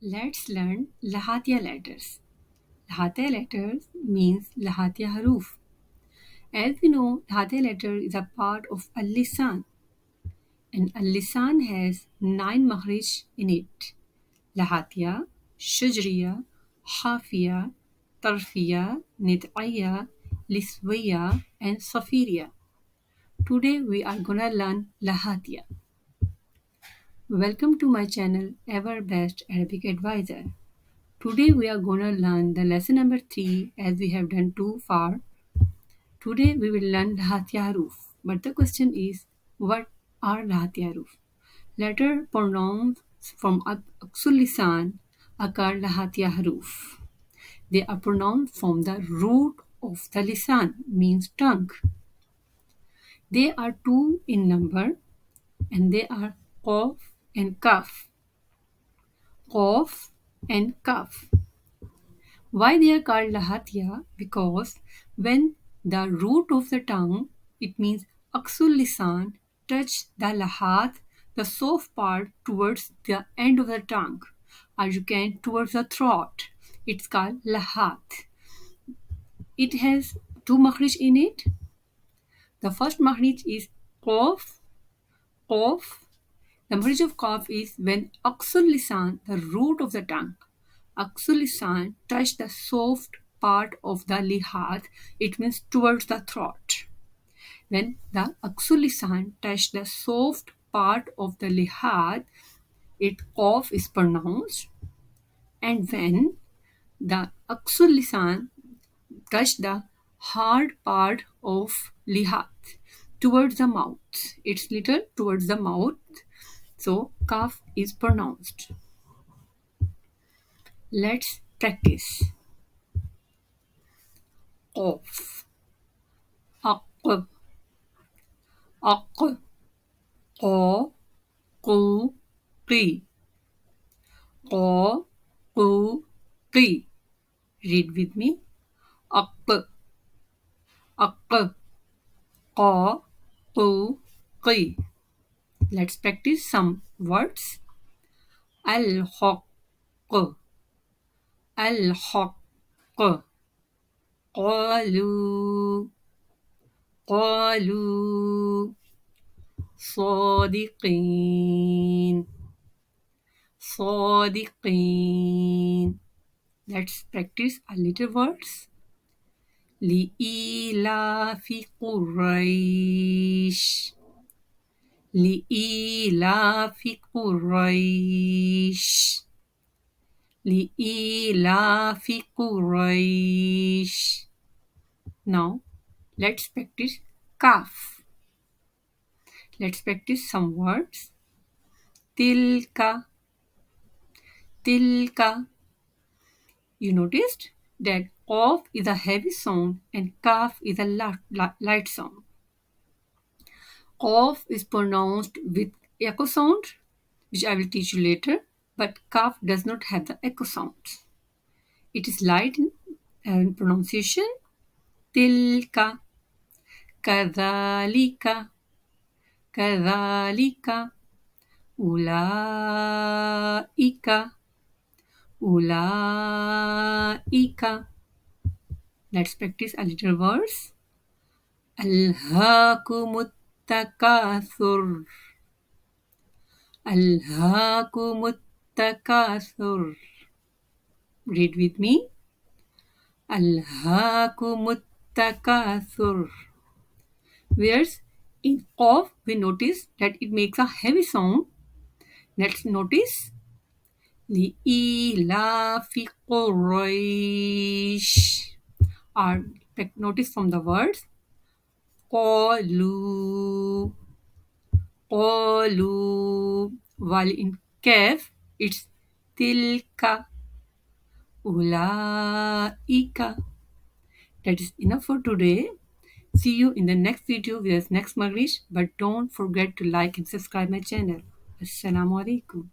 Let's learn Lahatiya letters. Lahatiya letters means Lahatiya haruf. As we know, Lahatiya letter is a part of a lisan, and a lisan has 9 makhrij in it. Lahatiya, shujriya, hafiya, tarfiya, nit'aya, liswiya, and safiriya. Today we are gonna learn Lahatiya. Welcome to my channel, Ever Best Arabic Advisor. Today we are going to learn the lesson number 3 as we have done too far. Today we will learn Lahatiya haruf. But the question is, what are Lahatiya haruf? Letter pronouns from aqsul lisan occur Lahatiya haruf. They are pronounced from the root of the lisan, means tongue. They are 2 in number and they are qaf and kaf. Qaf and kaf. Why they are called Lahatiya? Because when the root of the tongue, it means aqsul lisan, touch the lahat, the soft part towards the end of the tongue, or you can towards the throat. It's called lahat. It has 2 makhrij in it. The first makhrij is qaf, qaf. The makhrij of qaf is when aqsul lisan, the root of the tongue, aqsul lisan touch the soft part of the lihat, it means towards the throat. When the aqsul lisan touch the soft part of the lihat, it qaf is pronounced. And when the aqsul lisan touch the hard part of lihat towards the mouth, it's little towards the mouth, so kaf is pronounced. Let's practice. Qaf, aq, aq, qa, qu, qi, qa, qu, qi. Read with me. Aq, aq, qa, qu, qi. Let's practice some words. Al-haq, al-haq, qalu, qalu, صادقين صادقين. Let's practice a little words. لإيلاف قريش لإيلاف قريش لإيلاف قريش. Now let's practice kaf. Let's practice some words. Tilka, tilka. You noticed that qaf is a heavy sound and kaf is a light sound. Qaf is pronounced with echo sound, which I will teach you later, but kaf does not have the echo sound. It is light in pronunciation. Tilka, kadhalika, kadhalika, ulaika, ulaika. Let's practice a little words. Alhaakumut takathur. Alhaakumut takathur. Read with me. Alhaakumut takathur. Whereas in qaf we notice that it makes a heavy sound. Let's notice. لإيلاف قريش. Or notice from the words قالوا قالوا. While in kaf it's tilka أولئك. That is enough for today. See you in the next video with the next makhrij. But don't forget to like and subscribe my channel. Assalamu alaikum.